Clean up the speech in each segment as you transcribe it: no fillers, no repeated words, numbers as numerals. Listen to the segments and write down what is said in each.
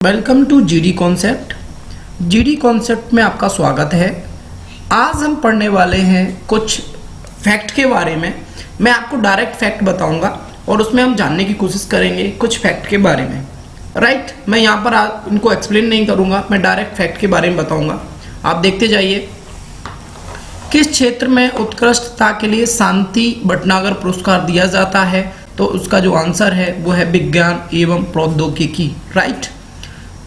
Welcome to GD concept. GD concept में आपका स्वागत है। आज हम पढ़ने वाले हैं कुछ फैक्ट के बारे में। मैं आपको डायरेक्ट फैक्ट बताऊंगा और उसमें हम जानने की कोशिश करेंगे कुछ फैक्ट के बारे में। राइट, मैं यहाँ पर इनको एक्सप्लेन नहीं करूँगा, मैं डायरेक्ट फैक्ट के बारे में बताऊँगा। आप देखते जाइए। किस क्षेत्र में उत्कृष्टता के लिए शांति भटनागर पुरस्कार दिया जाता है? तो उसका जो आंसर है वो है विज्ञान एवं प्रौद्योगिकी। राइट।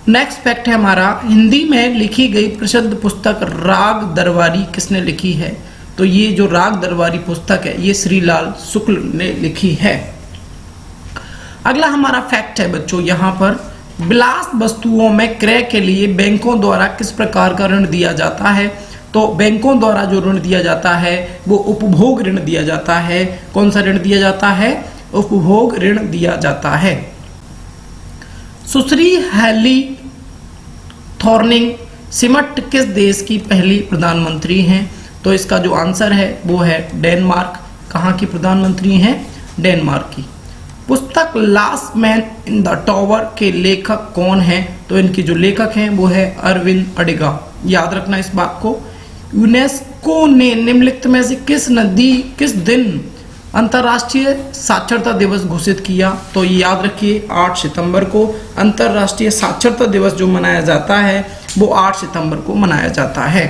नेक्स्ट फैक्ट है हमारा, हिंदी में लिखी गई प्रसिद्ध पुस्तक राग दरबारी किसने लिखी है? तो ये जो राग दरबारी पुस्तक है ये श्रीलाल शुक्ल ने लिखी है। अगला हमारा फैक्ट है बच्चों, यहाँ पर विलास वस्तुओं में क्रय के लिए बैंकों द्वारा किस प्रकार का ऋण दिया जाता है? तो बैंकों द्वारा जो ऋण दिया जाता है वो उपभोग ऋण दिया जाता है। कौन सा ऋण दिया जाता है? उपभोग ऋण दिया जाता है। सुश्री हेली थॉर्निंग सिमट किस देश की पहली प्रधानमंत्री हैं? तो इसका जो आंसर है वो है डेनमार्क। कहाँ की प्रधानमंत्री हैं? डेनमार्क की। पुस्तक last man in the tower के लेखक कौन हैं? तो इनके जो लेखक हैं वो है अरविंद अडिगा। याद रखना इस बात को। यूनेस्को ने निम्नलिखित में से किस दिन अंतर्राष्ट्रीय साक्षरता दिवस घोषित किया? तो ये याद रखिए 8 सितंबर को अंतर्राष्ट्रीय साक्षरता दिवस जो मनाया जाता है वो 8 सितंबर को मनाया जाता है।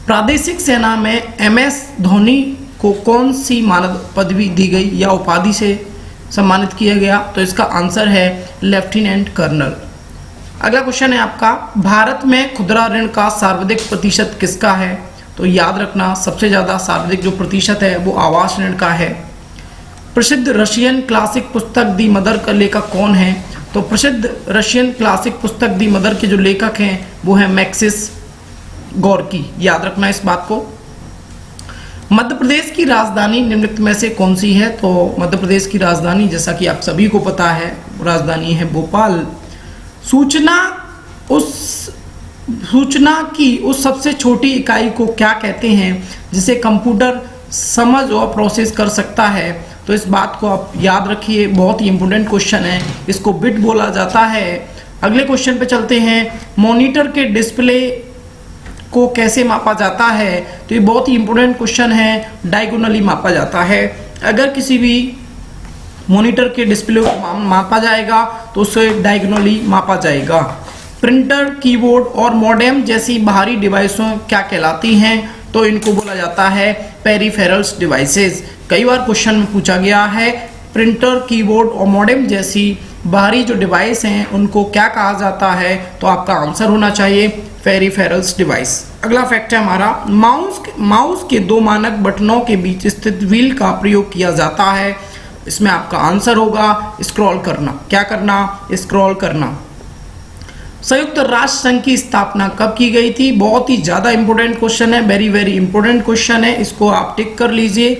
प्रादेशिक सेना में MS धोनी को कौन सी मानद पदवी दी गई या उपाधि से सम्मानित किया गया? तो इसका आंसर है लेफ्टिनेंट कर्नल। अगला क्वेश्चन है आपका, भारत में खुदरा ऋण का सर्वाधिक प्रतिशत किसका है? तो याद रखना सबसे ज़्यादा सर्वाधिक जो प्रतिशत है वो आवास ऋण का है। प्रसिद्ध रशियन क्लासिक पुस्तक दी मदर का लेखक कौन है? तो प्रसिद्ध रशियन क्लासिक पुस्तक दी मदर के जो लेखक हैं वो है मैक्सिस गोर्की। याद रखना इस बात को। मध्य प्रदेश की राजधानी निम्नलिखित में से कौन सी है? तो मध्य प्रदेश की राजधानी जैसा कि आप सभी को पता है राजधानी है भोपाल। सूचना की उस सबसे छोटी इकाई को क्या कहते हैं जिसे कंप्यूटर समझ और प्रोसेस कर सकता है? तो इस बात को आप याद रखिए, बहुत ही इंपॉर्टेंट क्वेश्चन है। इसको बिट बोला जाता है। अगले क्वेश्चन पे चलते हैं, मॉनिटर के डिस्प्ले को कैसे मापा जाता है? तो ये बहुत ही इंपॉर्टेंट क्वेश्चन है। डायगोनली मापा जाता है। अगर किसी भी मॉनिटर के डिस्प्ले को मापा जाएगा तो उसे डायगोनली मापा जाएगा। प्रिंटर, कीबोर्ड और मॉडेम जैसी बाहरी डिवाइसों क्या कहलाती हैं? तो इनको बोला जाता है पेरिफेरल्स डिवाइसेस। कई बार क्वेश्चन में पूछा गया है प्रिंटर, कीबोर्ड और मॉडेम जैसी बाहरी जो डिवाइस हैं उनको क्या कहा जाता है? तो आपका आंसर होना चाहिए पेरिफेरल्स डिवाइस। अगला फैक्ट है हमारा, माउस के दो मानक बटनों के बीच स्थित व्हील का प्रयोग किया जाता है। इसमें आपका आंसर होगा स्क्रॉल करना। क्या करना? स्क्रॉल करना। संयुक्त राष्ट्र संघ की स्थापना कब की गई थी? बहुत ही ज़्यादा इंपॉर्टेंट क्वेश्चन है, वेरी वेरी इंपॉर्टेंट क्वेश्चन है, इसको आप टिक कर लीजिए।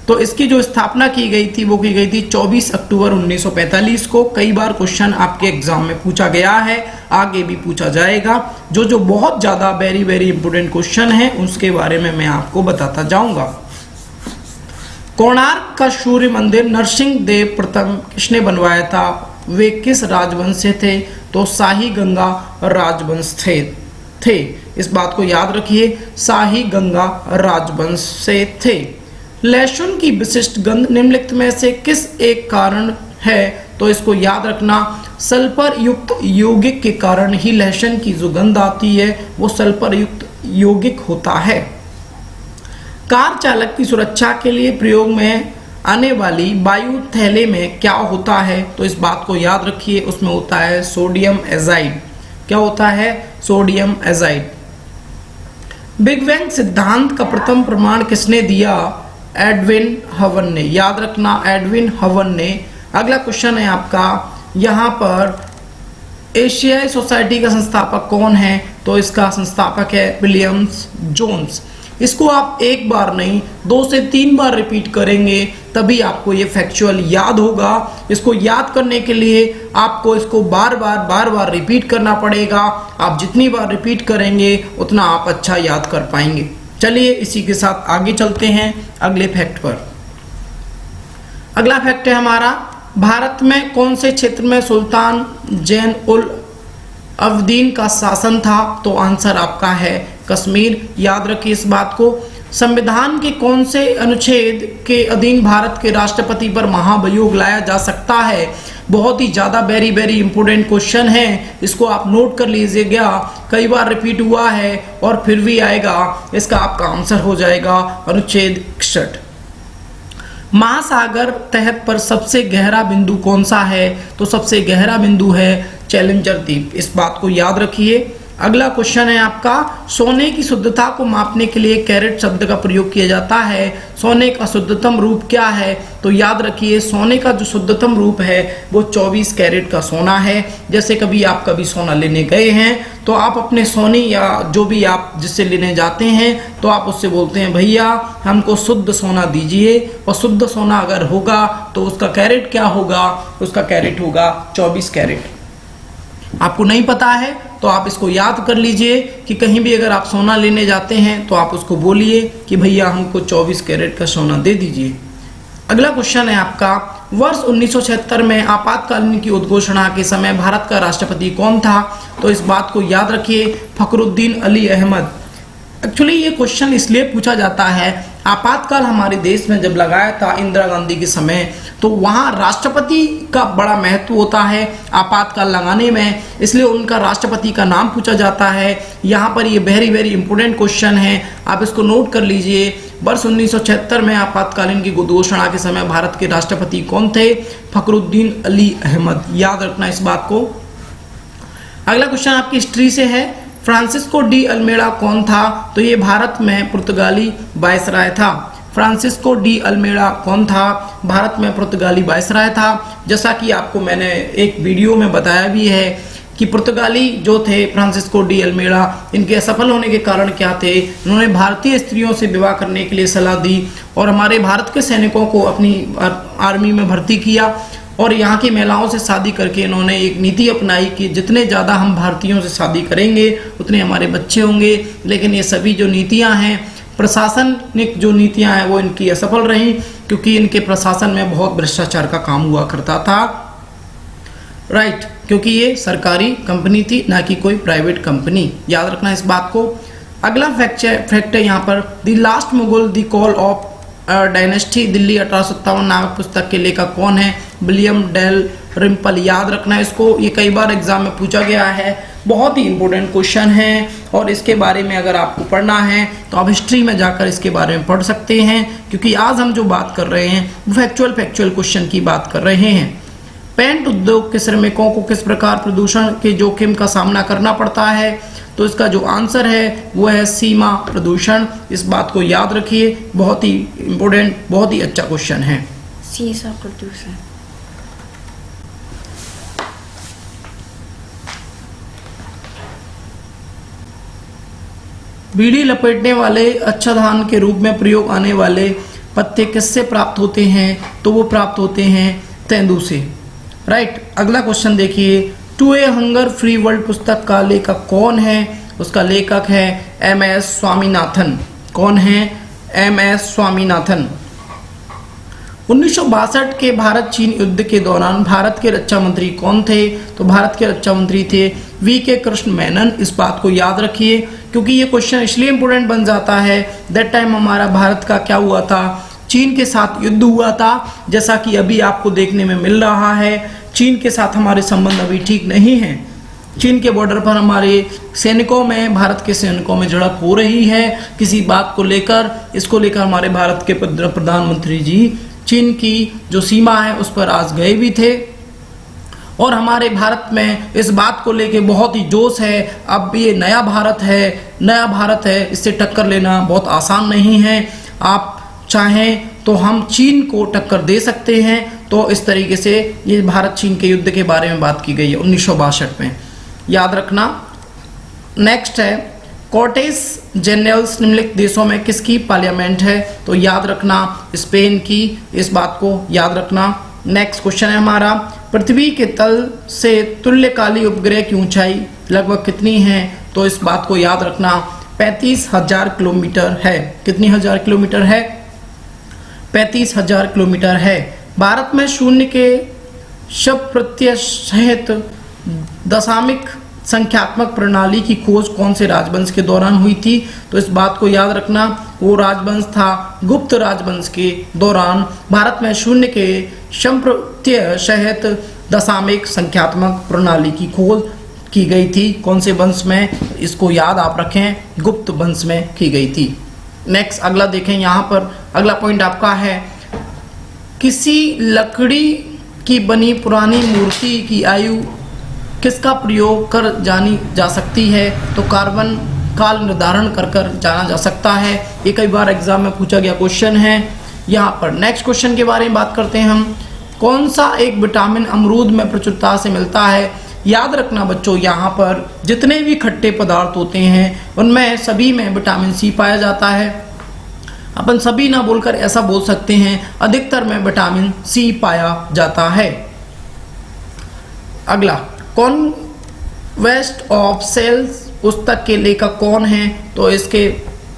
तो इसकी जो स्थापना की गई थी वो की गई थी 24 अक्टूबर 1945 को। कई बार क्वेश्चन आपके एग्जाम में पूछा गया है, आगे भी पूछा जाएगा। जो बहुत ज़्यादा वेरी वेरी इंपॉर्टेंट क्वेश्चन है उसके बारे में मैं आपको बताता जाऊँगा। कोणार्क का सूर्य मंदिर नरसिंह देव प्रथम किसने बनवाया था? वे किस राजवंश से थे? तो शाही गंगा राजवंश थे। इस बात को याद रखिए, शाही गंगा राजवंश से थे। लहसुन की विशिष्ट गंध निम्नलिखित में से किस एक कारण है? तो इसको याद रखना, सल्फर युक्त यौगिक के कारण ही लहसुन की जो गंध आती है वो सल्फर युक्त यौगिक होता है। कार चालक की सुरक्षा के लिए प्रयोग में आने वाली वायु थैले में क्या होता है? तो इस बात को याद रखिए, उसमें होता है सोडियम एजाइड। क्या होता है? Sodium azide. बिग बैंग सिद्धांत का प्रथम प्रमाण किसने दिया? एडविन हवन ने। याद रखना, एडविन हवन ने। अगला क्वेश्चन है आपका, यहाँ पर एशियाई सोसाइटी का संस्थापक कौन है? तो इसका संस्थापक है विलियम जोन्स। इसको आप एक बार नहीं 2 से 3 बार रिपीट करेंगे तभी आपको ये फैक्चुअल याद होगा। इसको याद करने के लिए आपको इसको बार बार रिपीट करना पड़ेगा। आप जितनी बार रिपीट करेंगे उतना आप अच्छा याद कर पाएंगे। चलिए इसी के साथ आगे चलते हैं अगले फैक्ट पर। अगला फैक्ट है हमारा, भारत में कौन से क्षेत्र में सुल्तान जैन उल अब्दीन का शासन था? तो आंसर आपका है कश्मीर। याद रखिए इस बात को। संविधान के कौन से अनुच्छेद के अधीन भारत के राष्ट्रपति पर महाभियोग लाया जा सकता है? बहुत ही ज़्यादा वेरी वेरी इंपॉर्टेंट क्वेश्चन है, इसको आप नोट कर लीजिएगा, कई बार रिपीट हुआ है और फिर भी आएगा। इसका आपका आंसर हो जाएगा अनुच्छेद 61। महासागर तहत पर सबसे गहरा बिंदु कौन सा है? तो सबसे गहरा बिंदु है चैलेंजर द्वीप। इस बात को याद रखिए। अगला क्वेश्चन है आपका, सोने की शुद्धता को मापने के लिए कैरेट शब्द का प्रयोग किया जाता है। सोने का शुद्धतम रूप क्या है? तो याद रखिए सोने का जो शुद्धतम रूप है वो 24 कैरेट का सोना है। जैसे कभी आप सोना लेने गए हैं तो आप अपने सोनी या जो भी आप जिससे लेने जाते हैं तो आप उससे बोलते हैं भैया हमको शुद्ध सोना दीजिए, और शुद्ध सोना अगर होगा तो उसका कैरेट क्या होगा? उसका कैरेट होगा 24 कैरेट। आपको नहीं पता है तो आप इसको याद कर लीजिए कि कहीं भी अगर आप सोना लेने जाते हैं तो आप उसको बोलिए कि भैया हमको 24 कैरेट का सोना दे दीजिए। अगला क्वेश्चन है आपका, वर्ष 1976 में आपातकालीन की उद्घोषणा के समय भारत का राष्ट्रपति कौन था? तो इस बात को याद रखिए, फखरुद्दीन अली अहमद। एक्चुअली ये क्वेश्चन इसलिए पूछा जाता है, आपातकाल हमारे देश में जब लगाया था इंदिरा गांधी के समय, तो वहाँ राष्ट्रपति का बड़ा महत्व होता है आपातकाल लगाने में, इसलिए उनका राष्ट्रपति का नाम पूछा जाता है। यहाँ पर ये वेरी वेरी इंपॉर्टेंट क्वेश्चन है, आप इसको नोट कर लीजिए। वर्ष 1976 में आपातकालीन की घोषणा के समय भारत के राष्ट्रपति कौन थे? फखरुद्दीन अली अहमद। याद रखना इस बात को। अगला क्वेश्चन आपकी हिस्ट्री से है, फ्रांसिस्को डी अल्मेड़ा कौन था? तो ये भारत में पुर्तगाली वायसराय था। फ्रांसिस्को डी अल्मेड़ा कौन था? भारत में पुर्तगाली वायसराय था। जैसा कि आपको मैंने एक वीडियो में बताया भी है कि पुर्तगाली जो थे फ्रांसिस्को डी अल्मेड़ा, इनके असफल होने के कारण क्या थे? इन्होंने भारतीय स्त्रियों से विवाह करने के लिए सलाह दी और हमारे भारत के सैनिकों को अपनी आर्मी में भर्ती किया, और यहाँ की महिलाओं से शादी करके इन्होंने एक नीति अपनाई कि जितने ज़्यादा हम भारतीयों से शादी करेंगे उतने हमारे बच्चे होंगे। लेकिन ये सभी जो नीतियाँ हैं, प्रशासनिक जो नीतियाँ हैं, वो इनकी असफल रहीं, क्योंकि इनके प्रशासन में बहुत भ्रष्टाचार का काम हुआ करता था। राइट, क्योंकि ये सरकारी कंपनी थी, ना कि कोई प्राइवेट कंपनी। याद रखना इस बात को। अगला फैक्ट है यहाँ पर, the last Mughal the call of dynasty Delhi 1857 नामक पुस्तक के लेखक कौन है? William Dalrymple. याद रखना इसको, ये कई बार एग्जाम में पूछा गया है, बहुत ही इंपॉर्टेंट क्वेश्चन है, और इसके बारे में अगर आपको पढ़ना है तो आप हिस्ट्री में जाकर इसके बारे में पढ़ सकते हैं, क्योंकि आज हम जो बात कर रहे हैं वो फैक्चुअल क्वेश्चन की बात कर रहे हैं। पेंट उद्योग के श्रमिकों को किस प्रकार प्रदूषण के जोखिम का सामना करना पड़ता है? तो इसका जो आंसर है वो है सीमा प्रदूषण। इस बात को याद रखिए, बहुत ही इंपॉर्टेंट, बहुत ही अच्छा क्वेश्चन है। सीमा प्रदूषण। बीड़ी लपेटने वाले अच्छाधान के रूप में प्रयोग आने वाले पत्ते किससे प्राप्त होते हैं? तो वो प्राप्त होते हैं तेंदू से। राइट, अगला क्वेश्चन देखिए, to a hunger free world पुस्तक का लेखक कौन है? उसका लेखक है MS स्वामीनाथन। कौन है? MS स्वामीनाथन। 1962 के भारत चीन युद्ध के दौरान भारत के रक्षा मंत्री कौन थे? तो भारत के रक्षा मंत्री थे VK कृष्ण मेनन। इस बात को याद रखिए, क्योंकि ये क्वेश्चन इसलिए इंपोर्टेंट बन जाता है, दैट टाइम हमारा भारत का क्या हुआ था? चीन के साथ युद्ध हुआ था, जैसा कि अभी आपको देखने में मिल रहा है। चीन के साथ हमारे संबंध अभी ठीक नहीं हैं। चीन के बॉर्डर पर हमारे सैनिकों में, भारत के सैनिकों में झड़प हो रही है किसी बात को लेकर। इसको लेकर हमारे भारत के प्रधानमंत्री जी चीन की जो सीमा है उस पर आज गए भी थे, और हमारे भारत में इस बात को लेके बहुत ही जोश है। अब ये नया भारत है, इससे टक्कर लेना बहुत आसान नहीं है। आप चाहें तो हम चीन को टक्कर दे सकते हैं। तो इस तरीके से ये भारत चीन के युद्ध के बारे में बात की गई है 1962 में। याद रखना। नेक्स्ट है, कॉर्टेस जेनरल्स निम्नलिखित देशों में किसकी पार्लियामेंट है? तो याद रखना स्पेन की। इस बात को याद रखना। नेक्स्ट क्वेश्चन है हमारा, पृथ्वी के तल से तुल्यकाली उपग्रह की ऊंचाई लगभग कितनी है? तो इस बात को याद रखना 35,000 किलोमीटर है। कितनी हजार किलोमीटर है? 35,000 किलोमीटर है। भारत में शून्य के शब्द प्रत्यय सहित दशामिक संख्यात्मक प्रणाली की खोज कौन से राजवंश के दौरान हुई थी? तो इस बात को याद रखना, वो राजवंश था गुप्त राजवंश के दौरान भारत में शून्य के संप्रत्यय सहित दशामिक संख्यात्मक प्रणाली की खोज की गई थी। कौन से वंश में? इसको याद आप रखें, गुप्त वंश में की गई थी। नेक्स्ट अगला देखें, यहाँ पर अगला पॉइंट आपका है, किसी लकड़ी की बनी पुरानी मूर्ति की आयु किसका प्रयोग कर जानी जा सकती है? तो कार्बन काल निर्धारण कर जाना जा सकता है। ये कई बार एग्जाम में पूछा गया क्वेश्चन है। यहाँ पर नेक्स्ट क्वेश्चन के बारे में बात करते हैं हम, कौन सा एक विटामिन अमरूद में प्रचुरता से मिलता है? याद रखना बच्चों, यहाँ पर जितने भी खट्टे पदार्थ होते हैं उनमें सभी में विटामिन सी पाया जाता है। अपन सभी ना बोलकर ऐसा बोल सकते हैं, अधिकतर में विटामिन सी पाया जाता है। अगला, कॉन्क्वेस्ट ऑफ सेल्स पुस्तक के लेखक कौन हैं? तो इसके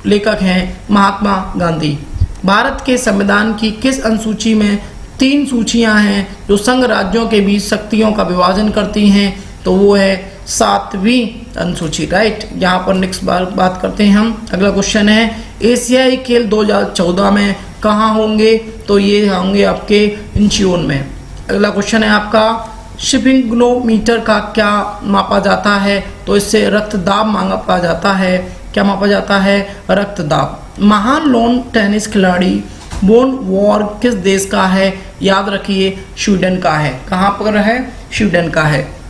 लेखक हैं महात्मा गांधी। भारत के संविधान की किस अनुसूची में 3 सूचियां हैं जो संघ राज्यों के बीच शक्तियों का विभाजन करती हैं? तो वो है 7वीं अनुसूची, राइट। यहाँ पर नेक्स्ट बात करते हैं हम। अगला क्वेश्चन है, एशियाई खेल 2014 में कहाँ होंगे? तो ये होंगे आपके इंचियोन में। अगला क्वेश्चन है आपका, स्फिग्नोमीटर का क्या मापा जाता है? तो इससे रक्तदाब मापा जाता है। क्या मापा जाता है? रक्तदाब। महान लॉन टेनिस खिलाड़ी बोन वॉर किस देश का है? याद रखिए, स्वीडन का है। कहाँ पर है? स्वीडन का है।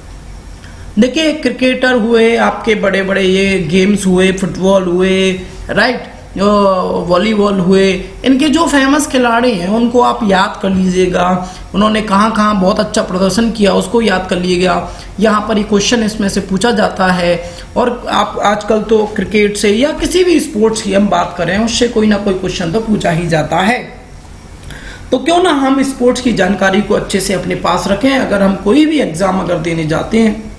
देखिए, क्रिकेटर हुए, आपके बड़े बड़े ये गेम्स हुए, फुटबॉल हुए, राइट, वॉलीबॉल हुए, इनके जो फेमस खिलाड़ी हैं उनको आप याद कर लीजिएगा। उन्होंने कहाँ कहाँ बहुत अच्छा प्रदर्शन किया उसको याद कर लीजिएगा। यहाँ पर ये क्वेश्चन इसमें से पूछा जाता है। और आप आजकल तो क्रिकेट से या किसी भी स्पोर्ट्स की हम बात करें, उससे कोई ना कोई क्वेश्चन तो पूछा ही जाता है। तो क्यों ना हम स्पोर्ट्स की जानकारी को अच्छे से अपने पास रखें। अगर हम कोई भी एग्जाम अगर देने जाते हैं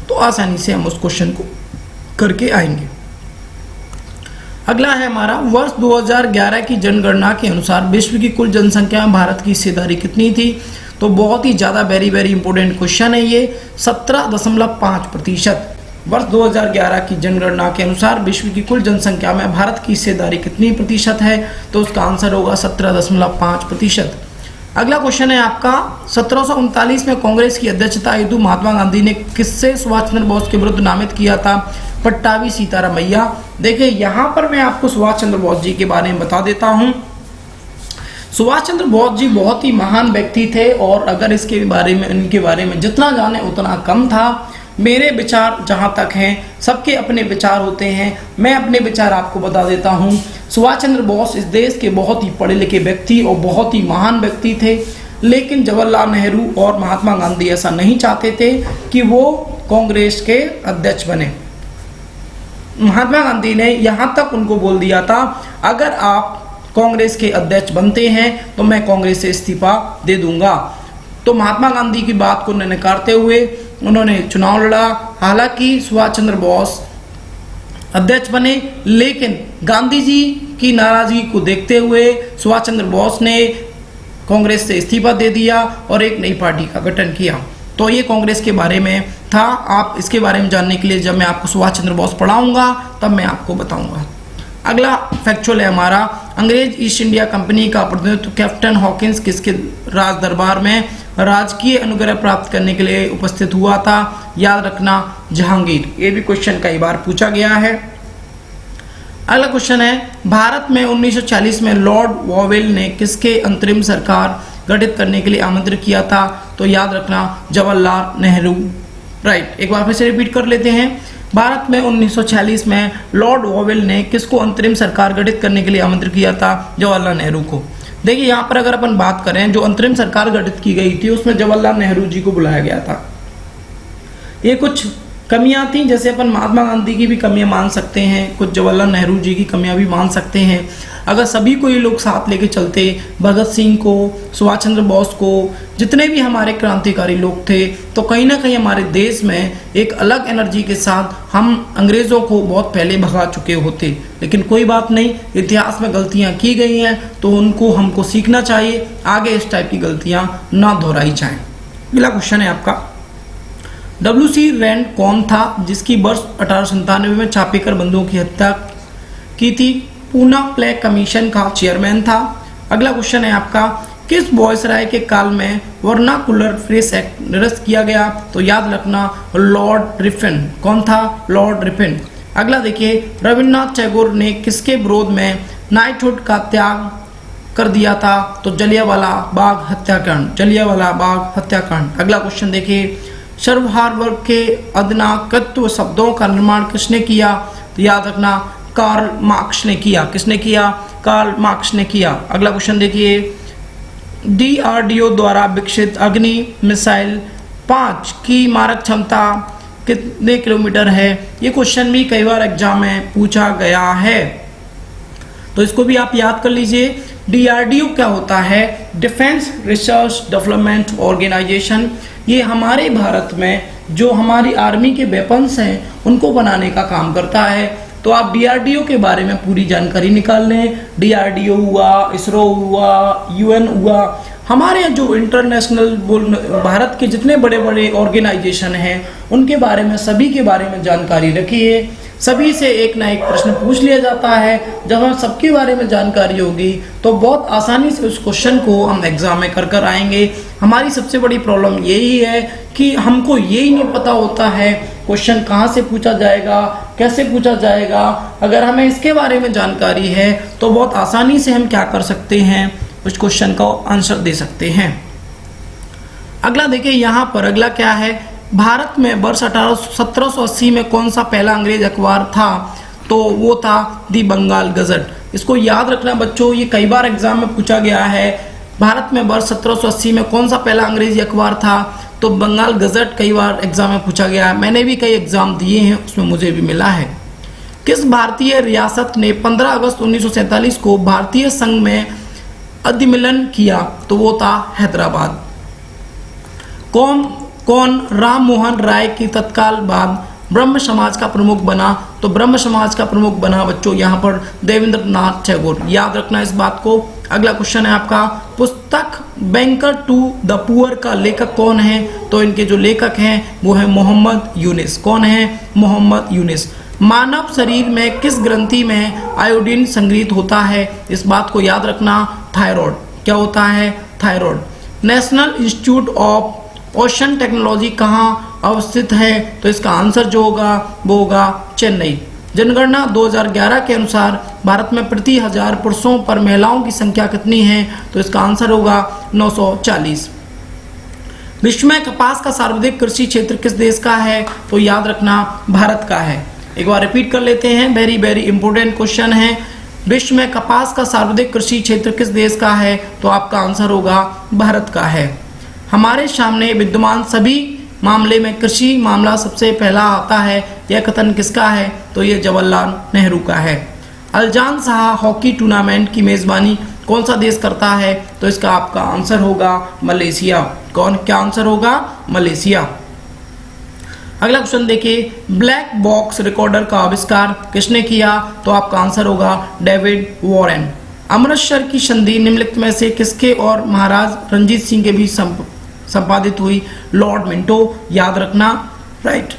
तो आसानी से हम उस क्वेश्चन को करके आएंगे। अगला है हमारा, वर्ष 2011 की जनगणना के अनुसार विश्व की कुल जनसंख्या में भारत की हिस्सेदारी कितनी थी? तो बहुत ही ज़्यादा वेरी इंपॉर्टेंट क्वेश्चन है ये, 17.5%। वर्ष 2011 की जनगणना के अनुसार विश्व की कुल जनसंख्या में भारत की हिस्सेदारी कितनी प्रतिशत है? तो उसका आंसर होगा 17.5%। अगला क्वेश्चन है आपका, 1739 में कांग्रेस की अध्यक्षता हेतु महात्मा गांधी ने किससे सुभाष चंद्र बोस के विरुद्ध नामित किया था? पट्टाभी सीतारामैया। देखिए, यहाँ पर मैं आपको सुभाष चंद्र बोस जी के बारे में बता देता हूँ। सुभाष चंद्र बोस जी बहुत ही महान व्यक्ति थे और अगर इनके बारे में जितना जाने उतना कम था। मेरे विचार जहाँ तक हैं, सबके अपने विचार होते हैं, मैं अपने विचार आपको बता देता हूँ। सुभाष चंद्र बोस इस देश के बहुत ही पढ़े लिखे व्यक्ति और बहुत ही महान व्यक्ति थे, लेकिन जवाहरलाल नेहरू और महात्मा गांधी ऐसा नहीं चाहते थे कि वो कांग्रेस के अध्यक्ष बने। महात्मा गांधी ने यहाँ तक उनको बोल दिया था, अगर आप कांग्रेस के अध्यक्ष बनते हैं तो मैं कांग्रेस से इस्तीफा दे दूंगा। तो महात्मा गांधी की बात को नकारते हुए उन्होंने चुनाव लड़ा। हालांकि सुभाष चंद्र बोस अध्यक्ष बने, लेकिन गांधी जी की नाराजगी को देखते हुए सुभाष चंद्र बोस ने कांग्रेस से इस्तीफा दे दिया और एक नई पार्टी का गठन किया। तो ये कांग्रेस के बारे में था। आप इसके बारे में जानने के लिए जब मैं आपको सुभाष चंद्र बोस पढ़ाऊंगा तब मैं आपको बताऊंगा। अगला फैक्चुअल है हमारा, अंग्रेज ईस्ट इंडिया कंपनी का प्रतिनिधित्व कैप्टन हॉकिंस किसके राज दरबार में राजकीय अनुग्रह प्राप्त करने के लिए उपस्थित हुआ था? याद रखना, जहांगीर। ये भी क्वेश्चन कई बार पूछा गया है। अगला क्वेश्चन है, भारत में 1940 में लॉर्ड वॉवेल ने किसके अंतरिम सरकार गठित करने के लिए आमंत्रित किया था? तो याद रखना, जवाहरलाल नेहरू, राइट। एक बार फिर से रिपीट कर लेते हैं। भारत में 1946 में लॉर्ड वॉवेल ने किसको अंतरिम सरकार गठित करने के लिए आमंत्रित किया था? जवाहरलाल नेहरू को। देखिए, यहाँ पर अगर अपन बात करें, जो अंतरिम सरकार गठित की गई थी उसमें जवाहरलाल नेहरू जी को बुलाया गया था। ये कुछ कमियां थी, जैसे अपन महात्मा गांधी की भी कमियां मान सकते हैं, कुछ जवाहरलाल नेहरू जी की कमियां भी मान सकते हैं। अगर सभी को ये लोग साथ लेके चलते, भगत सिंह को, सुभाष चंद्र बोस को, जितने भी हमारे क्रांतिकारी लोग थे, तो कहीं ना कहीं हमारे देश में एक अलग एनर्जी के साथ हम अंग्रेज़ों को बहुत पहले भगा चुके होते। लेकिन कोई बात नहीं, इतिहास में गलतियां की गई हैं तो उनको हमको सीखना चाहिए, आगे इस टाइप की गलतियां ना दोहराई जाएं। अगला क्वेश्चन है आपका, WC रैंड कौन था जिसकी वर्ष 1897 में छापेकर बंधुओं की हत्या की थी? पूना प्लेग कमीशन का चेयरमैन था। अगला क्वेश्चन है आपका, किस वॉयसराय के काल में वर्नाकुलर फ्रेस एक्ट निरस्त किया गया? तो याद रखना लॉर्ड रिफिन। कौन था? लॉर्ड रिफिन। अगला देखिए, रविन्द्रनाथ टैगोर ने किसके विरोध में नाइटहुड का त्याग कर दिया था? तो जलियांवाला बाग हत्याकांड, जलियांवाला बाग हत्याकांड। अगला क्वेश्चन देखिए, सर्वहार के अधनाकत्व शब्दों का निर्माण किसने किया? तो याद रखना कार्ल मार्क्स ने किया। किसने किया? कार्ल मार्क्स ने किया। अगला क्वेश्चन देखिए, DRDO द्वारा विकसित अग्नि मिसाइल 5 की मारक क्षमता कितने किलोमीटर है? ये क्वेश्चन भी कई बार एग्जाम में पूछा गया है, तो इसको भी आप याद कर लीजिए। DRDO क्या होता है? Defence research development organisation. ये हमारे भारत में जो हमारी आर्मी के वेपन्स हैं उनको बनाने का काम करता है। तो आप DRDO के बारे में पूरी जानकारी निकाल लें। DRDO हुआ, इसरो हुआ, UN हुआ, हमारे जो इंटरनेशनल भारत के जितने बड़े बड़े ऑर्गेनाइजेशन हैं उनके बारे में, सभी के बारे में जानकारी रखिए। सभी से एक ना एक प्रश्न पूछ लिया जाता है। जब हम सबके बारे में जानकारी होगी तो बहुत आसानी से उस क्वेश्चन को हम एग्जाम में कर आएंगे। हमारी सबसे बड़ी प्रॉब्लम यही है कि हमको यही नहीं पता होता है क्वेश्चन कहाँ से पूछा जाएगा, कैसे पूछा जाएगा। अगर हमें इसके बारे में जानकारी है तो बहुत आसानी से हम क्या कर सकते हैं, उस क्वेश्चन का आंसर दे सकते हैं। अगला देखिए, यहाँ पर अगला क्या है, भारत में वर्ष 1780 में कौन सा पहला अंग्रेज अखबार था? तो वो था दी बंगाल गजट। इसको याद रखना बच्चों, ये कई बार एग्जाम में पूछा गया है। भारत में वर्ष 1780 में कौन सा पहला अंग्रेजी अखबार था? तो बंगाल गजट कई बार एग्जाम में पूछा गया है। मैंने भी कई एग्जाम दिए हैं, उसमें मुझे भी मिला है। किस भारतीय रियासत ने 15 अगस्त 1947 को भारतीय संघ में अधिमिलन किया? तो वो था हैदराबाद। कौन राम मोहन राय की तत्काल बाद ब्रह्म समाज का प्रमुख बना? तो ब्रह्म समाज का प्रमुख बना बच्चों यहाँ पर देवेंद्रनाथ टैगोर। याद रखना इस बात को। अगला क्वेश्चन है आपका, पुस्तक बैंकर टू द पुअर का लेखक कौन है? तो इनके जो लेखक हैं वो है मोहम्मद यूनिस। कौन है? मोहम्मद यूनिस। मानव शरीर में किस ग्रंथि में आयोडीन संग्रहित होता है? इस बात को याद रखना, थायराइड। क्या होता है? Thyroid. National institute of ocean technology कहाँ अवस्थित है? तो इसका आंसर जो होगा वो होगा चेन्नई। जनगणना 2011 के अनुसार भारत में प्रति 1000 पुरुषों पर महिलाओं की संख्या कितनी है? तो इसका आंसर होगा 940। विश्व में कपास का सर्वाधिक कृषि क्षेत्र किस देश का है? तो याद रखना भारत का है। एक बार रिपीट कर लेते हैं, वेरी वेरी इंपॉर्टेंट क्वेश्चन है। विश्व में कपास का सर्वाधिक कृषि क्षेत्र किस देश का है? तो आपका आंसर होगा भारत का है। हमारे सामने विद्यमान सभी मामले में कृषि मामला सबसे पहला आता है, यह कथन किसका है? तो यह जवाहरलाल नेहरू का है। अल्जान शाह हॉकी टूर्नामेंट की मेजबानी कौन सा देश करता है? तो इसका आपका आंसर होगा मलेशिया। कौन? क्या आंसर होगा? मलेशिया। अगला क्वेश्चन देखिए, ब्लैक बॉक्स रिकॉर्डर का आविष्कार किसने किया? तो आपका आंसर होगा डेविड वॉरेन। अमृतसर की संधि निम्नलिखित में से किसके और महाराज रंजीत सिंह के बीच संपादित हुई? Lord Minto. याद रखना, राइट।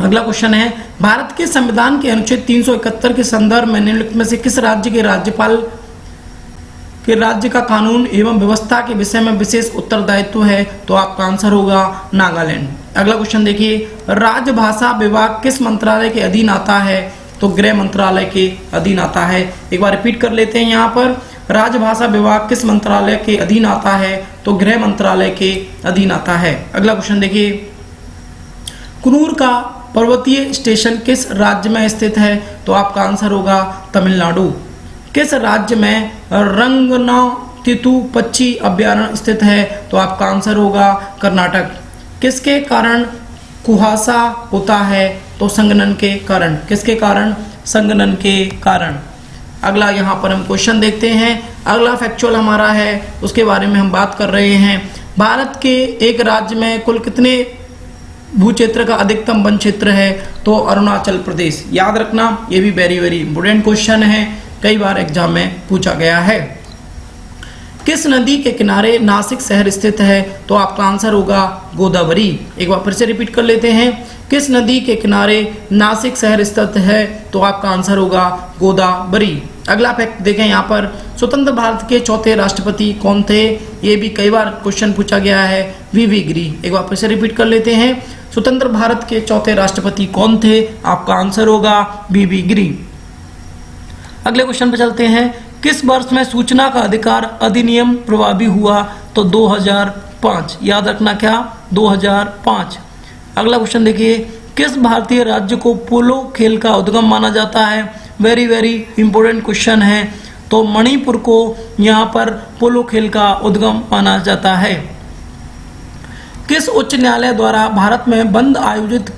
अगला क्वेश्चन है, भारत के संविधान के अनुच्छेद 371 के संदर्भ में निम्नलिखित में से किस राज्य के राज्यपाल के राज्य का कानून एवं व्यवस्था के विषय में विशेष उत्तरदायित्व है? तो आपका आंसर होगा नागालैंड। अगला क्वेश्चन देखिए, राजभाषा विभाग किस मंत्रालय के अधीन आता है? तो गृह मंत्रालय के अधीन आता है। एक बार रिपीट कर लेते हैं, यहाँ पर राजभाषा विभाग किस मंत्रालय के अधीन आता है? तो गृह मंत्रालय के अधीन आता है। अगला क्वेश्चन देखिए, कुन्नूर का पर्वतीय स्टेशन किस राज्य में स्थित है? तो आपका आंसर होगा तमिलनाडु। किस राज्य में रंगनाथिट्टू पक्षी अभ्यारण्य स्थित है? तो आपका आंसर होगा कर्नाटक। किसके कारण कुहासा होता है? तो संघनन के कारण। किसके कारण? संघनन के कारण। अगला यहाँ पर हम क्वेश्चन देखते हैं। अगला फैक्चुअल हमारा है, उसके बारे में हम बात कर रहे हैं। भारत के एक राज्य में कुल कितने भू क्षेत्र का अधिकतम वन क्षेत्र है? तो अरुणाचल प्रदेश। याद रखना, ये भी वेरी वेरी इंपोर्टेंट क्वेश्चन है, कई बार एग्जाम में पूछा गया है। किस नदी के किनारे नासिक शहर स्थित है? तो आपका आंसर होगा गोदावरी। एक बार फिर से रिपीट कर लेते हैं, किस नदी के किनारे नासिक शहर स्थित है? तो आपका आंसर होगा गोदावरी। अगला फैक्ट देखें यहाँ पर, स्वतंत्र भारत के चौथे राष्ट्रपति कौन थे? ये भी कई बार क्वेश्चन पूछा गया है, वी गिरी। एक बार फिर से रिपीट कर लेते हैं, स्वतंत्र भारत के चौथे राष्ट्रपति कौन थे? आपका आंसर होगा वी गिरी। अगले क्वेश्चन पे चलते हैं, किस वर्ष में सूचना का अधिकार अधिनियम प्रभावी हुआ? तो 2005। याद रखना क्या, 2005। अगला क्वेश्चन देखिए, किस भारतीय राज्य को पोलो खेल का उद्गम माना जाता है? वेरी इंपॉर्टेंट क्वेश्चन है। तो मणिपुर को यहाँ पर पोलो खेल का उद्गम माना जाता है। किस उच्च न्यायालय द्वारा भारत में बंद आयोजित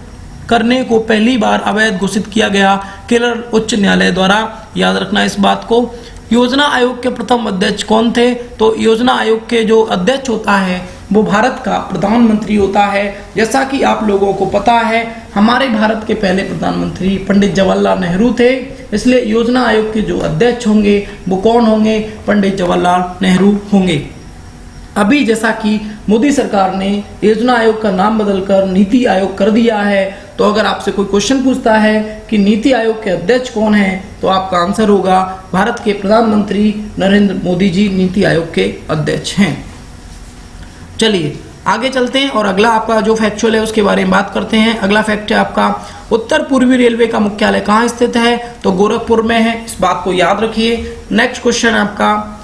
करने को पहली बार अवैध घोषित किया गया? केरल उच्च न्यायालय द्वारा। याद रखना इस बात को। योजना आयोग के प्रथम अध्यक्ष कौन थे? तो योजना आयोग के जो अध्यक्ष होता है वो भारत का प्रधानमंत्री होता है। जैसा कि आप लोगों को पता है, हमारे भारत के पहले प्रधानमंत्री पंडित जवाहरलाल नेहरू थे, इसलिए योजना आयोग के जो अध्यक्ष होंगे वो कौन होंगे? पंडित जवाहरलाल नेहरू होंगे। अभी जैसा कि मोदी सरकार ने योजना आयोग का नाम बदलकर नीति आयोग कर दिया है, तो अगर आपसे कोई क्वेश्चन पूछता है कि नीति आयोग के अध्यक्ष कौन है, तो आपका आंसर होगा भारत के प्रधानमंत्री नरेंद्र मोदी जी नीति आयोग के अध्यक्ष हैं। चलिए आगे चलते हैं और अगला आपका जो फैक्चुअल है उसके बारे में बात करते हैं। अगला फैक्ट है आपका, उत्तर पूर्वी रेलवे का मुख्यालय कहाँ स्थित है? तो गोरखपुर में है, इस बात को याद रखिए। नेक्स्ट क्वेश्चन आपका,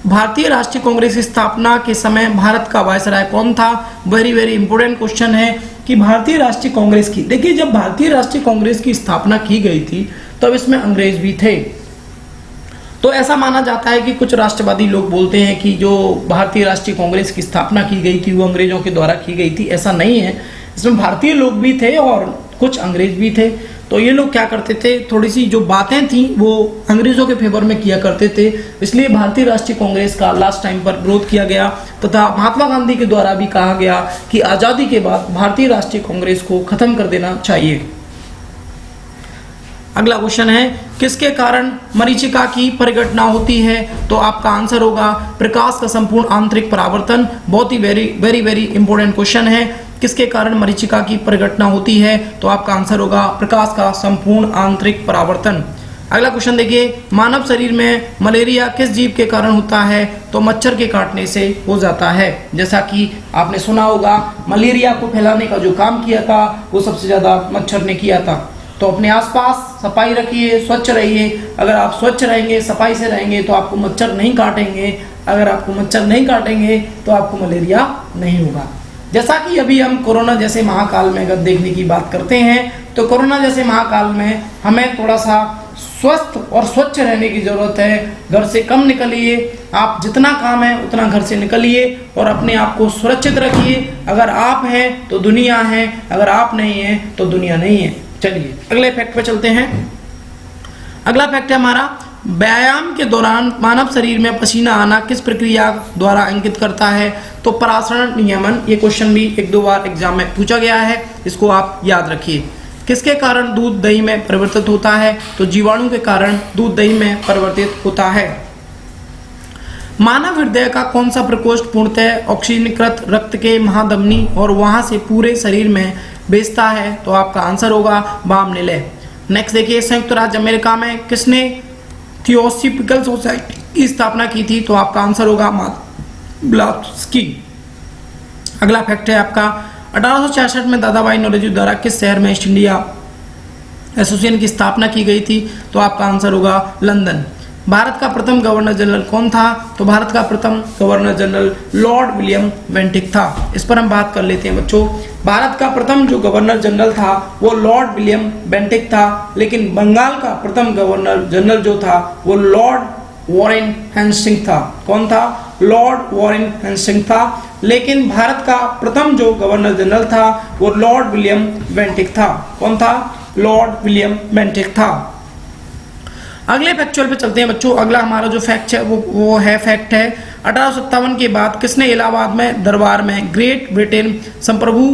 भारतीय राष्ट्रीय कांग्रेस की स्थापना के समय भारत का वायसराय कौन था? वेरी इंपोर्टेंट क्वेश्चन है कि भारतीय राष्ट्रीय कांग्रेस की, देखिए जब भारतीय राष्ट्रीय कांग्रेस की स्थापना की गई थी तब इसमें अंग्रेज भी थे। तो ऐसा माना जाता है कि कुछ राष्ट्रवादी लोग बोलते हैं कि जो भारतीय राष्ट्रीय कांग्रेस की स्थापना की गई थी वो अंग्रेजों के द्वारा की गई थी। ऐसा नहीं है, इसमें भारतीय लोग भी थे और कुछ अंग्रेज भी थे। तो ये लोग क्या करते थे, थोड़ी सी जो बातें थी वो अंग्रेजों के फेवर में किया करते थे, इसलिए भारतीय राष्ट्रीय कांग्रेस का लास्ट टाइम पर विरोध किया गया तथा महात्मा गांधी के द्वारा भी कहा गया कि आज़ादी के बाद भारतीय राष्ट्रीय कांग्रेस को खत्म कर देना चाहिए। अगला क्वेश्चन है, किसके कारण मरीचिका की परिघटना होती है? तो आपका आंसर होगा प्रकाश का संपूर्ण आंतरिक परावर्तन। बहुत ही वेरी इंपॉर्टेंट क्वेश्चन है, किसके कारण मरीचिका की परिघटना होती है? तो आपका आंसर होगा प्रकाश का संपूर्ण आंतरिक परावर्तन। अगला क्वेश्चन देखिए, मानव शरीर में मलेरिया किस जीव के कारण होता है? तो मच्छर के काटने से हो जाता है। जैसा कि आपने सुना होगा, मलेरिया को फैलाने का जो काम किया था वो सबसे ज्यादा मच्छर ने किया था। तो अपने आसपास सफाई रखिए, स्वच्छ रहिए। अगर आप स्वच्छ रहेंगे, सफाई से रहेंगे तो आपको मच्छर नहीं काटेंगे। अगर आपको मच्छर नहीं काटेंगे तो आपको मलेरिया नहीं होगा। जैसा कि अभी हम कोरोना जैसे महाकाल में अगर देखने की बात करते हैं, तो कोरोना जैसे महाकाल में हमें थोड़ा सा स्वस्थ और स्वच्छ रहने की जरूरत है। घर से कम निकलिए, आप जितना काम है उतना घर से निकलिए और अपने आप को सुरक्षित रखिए। अगर आप हैं तो दुनिया है, अगर आप नहीं हैं तो दुनिया नहीं है। चलिए अगले फैक्ट पे चलते हैं। अगला फैक्ट है हमारा, व्यायाम के दौरान मानव शरीर में पसीना आना किस प्रक्रिया द्वारा अंकित करता है? तो परासरण नियमन। ये क्वेश्चन भी एक दो बार एग्जाम में पूछा गया है, इसको आप याद रखिए। किसके कारण दूध दही में परिवर्तित होता है? तो जीवाणु के कारण दूध दही में परिवर्तित होता है। मानव हृदय का कौन सा प्रकोष्ठ पूर्णतः ऑक्सीजनीकृत रक्त के महाधमनी और वहां से पूरे शरीर में भेजता है? तो आपका आंसर होगा वाम निलय। नेक्स्ट देखिए, संयुक्त राज्य अमेरिका में किसने थियोसॉफिकल सोसाइटी की स्थापना की थी? तो आपका आंसर होगा ब्लावत्स्की। अगला फैक्ट है आपका, 1866 में दादाभाई नौरोजी द्वारा किस शहर में ईस्ट इंडिया एसोसिएशन की स्थापना की गई थी? तो आपका आंसर होगा लंदन। भारत का प्रथम गवर्नर जनरल कौन था? तो भारत का प्रथम governor general Lord William Bentinck था। इस पर हम बात कर लेते हैं बच्चों। भारत का प्रथम जो गवर्नर जनरल था वो लॉर्ड विलियम बेंटिक था, लेकिन बंगाल का प्रथम गवर्नर जनरल जो था वो लॉर्ड वॉरेन हेस्टिंग्स था। कौन था? लॉर्ड वॉरेन हेस्टिंग्स था। लेकिन भारत का प्रथम जो गवर्नर जनरल था वो लॉर्ड विलियम बेंटिक था। कौन था? लॉर्ड विलियम बेंटिक था। अगले फैक्चुअल पे चलते हैं बच्चों। अगला हमारा जो फैक्ट है वो है फैक्ट है 1857 के बाद किसने इलाहाबाद में दरबार में ग्रेट ब्रिटेन संप्रभु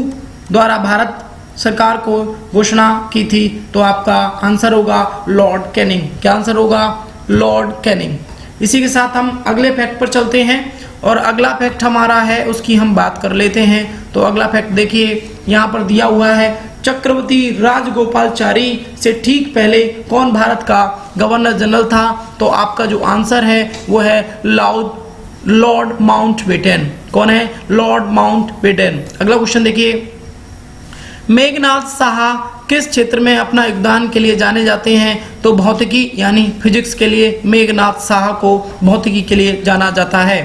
द्वारा भारत सरकार को घोषणा की थी? तो आपका आंसर होगा लॉर्ड कैनिंग। क्या आंसर होगा? Lord Canning. इसी के साथ हम अगले फैक्ट पर चलते हैं और अगला फैक्ट हमारा है उसकी हम बात कर लेते हैं। तो अगला फैक्ट देखिए यहाँ पर दिया हुआ है, चक्रवर्ती राजगोपालचारी से ठीक पहले कौन भारत का गवर्नर जनरल था? तो आपका जो आंसर है वो है लॉर्ड माउंटबेटन। कौन है? Lord Mountbatten. अगला क्वेश्चन देखिए, मेघनाथ साहा किस क्षेत्र में अपना योगदान के लिए जाने जाते हैं? तो भौतिकी यानी फिजिक्स के लिए मेघनाथ साहा को भौतिकी के लिए जाना जाता है।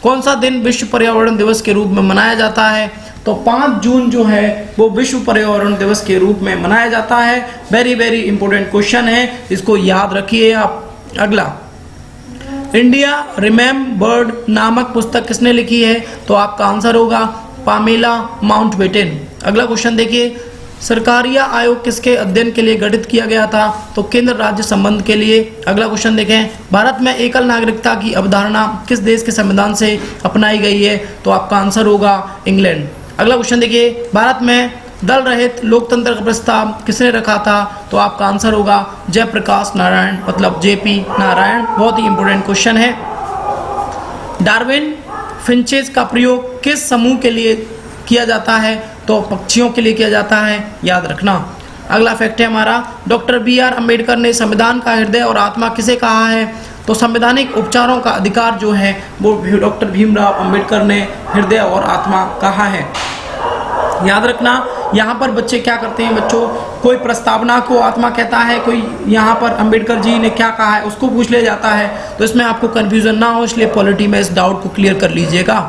कौन सा दिन विश्व पर्यावरण दिवस के रूप में मनाया जाता है? तो 5 जून जो है वो विश्व पर्यावरण दिवस के रूप में मनाया जाता है। वेरी वेरी इंपॉर्टेंट क्वेश्चन है, इसको याद रखिए आप। अगला, इंडिया रिमेम्बर्ड नामक पुस्तक किसने लिखी है? तो आपका आंसर होगा पामेला माउंटबेटन। अगला क्वेश्चन देखिए, सरकारिया आयोग किसके अध्ययन के लिए गठित किया गया था? तो केंद्र राज्य संबंध के लिए। अगला क्वेश्चन देखें, भारत में एकल नागरिकता की अवधारणा किस देश के संविधान से अपनाई गई है? तो आपका आंसर होगा इंग्लैंड। अगला क्वेश्चन देखिए, भारत में दल रहित लोकतंत्र का प्रस्ताव किसने रखा था? तो आपका आंसर होगा जयप्रकाश नारायण, मतलब जेपी नारायण। बहुत ही इंपॉर्टेंट क्वेश्चन है। डार्विन फिंचेस का प्रयोग किस समूह के लिए किया जाता है? तो पक्षियों के लिए किया जाता है, याद रखना। अगला फैक्ट है हमारा, डॉक्टर BR अम्बेडकर ने संविधान का हृदय और आत्मा किसे कहा है? तो संवैधानिक उपचारों का अधिकार जो है वो डॉक्टर भीमराव अम्बेडकर ने हृदय और आत्मा कहा है, याद रखना। यहाँ पर बच्चे क्या करते हैं बच्चों, कोई प्रस्तावना को आत्मा कहता है, कोई यहाँ पर अंबेडकर जी ने क्या कहा है उसको पूछ लिया जाता है, तो इसमें आपको कन्फ्यूजन ना हो, इसलिए पॉलिटी में इस डाउट को क्लियर कर लीजिएगा।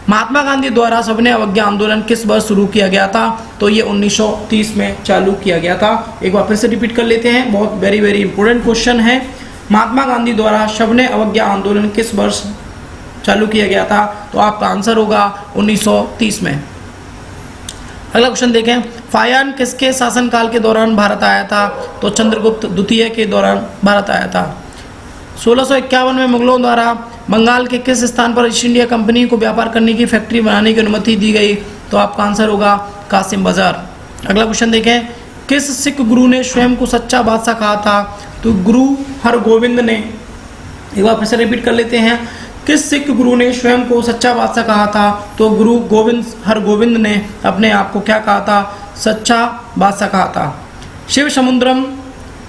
महात्मा गांधी द्वारा सविनय अवज्ञा आंदोलन किस वर्ष शुरू किया गया था? तो ये 1930 में चालू किया गया था। एक बार फिर से रिपीट कर लेते हैं, बहुत वेरी वेरी इंपॉर्टेंट क्वेश्चन है। महात्मा गांधी द्वारा सविनय अवज्ञा आंदोलन किस वर्ष चालू किया गया था? तो आपका आंसर होगा 1930 में। अगला क्वेश्चन देखें, फायान किसके शासनकाल के दौरान भारत आया था? तो चंद्रगुप्त द्वितीय के दौरान भारत आया था। 1651 में मुगलों द्वारा बंगाल के किस स्थान पर ईस्ट इंडिया कंपनी को व्यापार करने की फैक्ट्री बनाने की अनुमति दी गई? तो आपका आंसर होगा कासिम बाजार। अगला क्वेश्चन देखें, किस सिख गुरु ने स्वयं को सच्चा बादशाह कहा था? तो गुरु हरगोविंद ने। एक बार फिर से रिपीट कर लेते हैं, किस सिख गुरु ने स्वयं को सच्चा बादशाह कहा था? तो गुरु हरगोविंद ने अपने आप को क्या कहा था? सच्चा बादशाह कहा था। शिव समुद्रम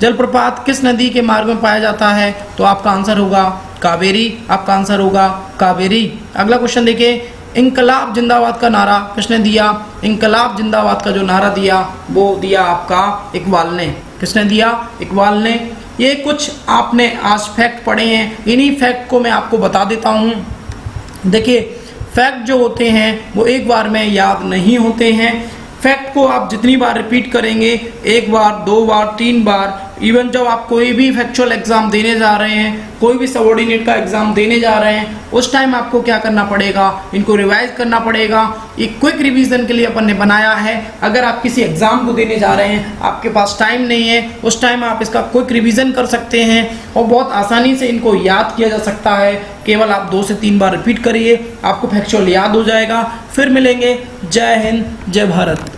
जलप्रपात किस नदी के मार्ग में पाया जाता है? तो आपका आंसर होगा कावेरी। आपका आंसर होगा कावेरी। अगला क्वेश्चन देखिए, इंकलाब जिंदाबाद का नारा किसने दिया? इंकलाब जिंदाबाद का जो नारा दिया वो दिया आपका इकबाल ने। किसने दिया? इकबाल ने। ये कुछ आपने आज फैक्ट पढ़े हैं, इन्हीं फैक्ट को मैं आपको बता देता हूँ। देखिए, फैक्ट जो होते हैं वो एक बार में याद नहीं होते हैं। फैक्ट को आप जितनी बार रिपीट करेंगे, 1 बार 2 बार 3 बार, इवन जब आप कोई भी फैक्चुअल एग्जाम देने जा रहे हैं, कोई भी सबऑर्डिनेट का एग्जाम देने जा रहे हैं, उस टाइम आपको क्या करना पड़ेगा? इनको रिवाइज करना पड़ेगा। एक क्विक रिवीजन के लिए अपन ने बनाया है। अगर आप किसी एग्जाम को देने जा रहे हैं, आपके पास टाइम नहीं है, उस टाइम आप इसका क्विक रिवीजन कर सकते हैं और बहुत आसानी से इनको याद किया जा सकता है। केवल आप 2 से 3 बार रिपीट करिए, आपको फैक्चुअल याद हो जाएगा। फिर मिलेंगे। जय हिंद, जय भारत।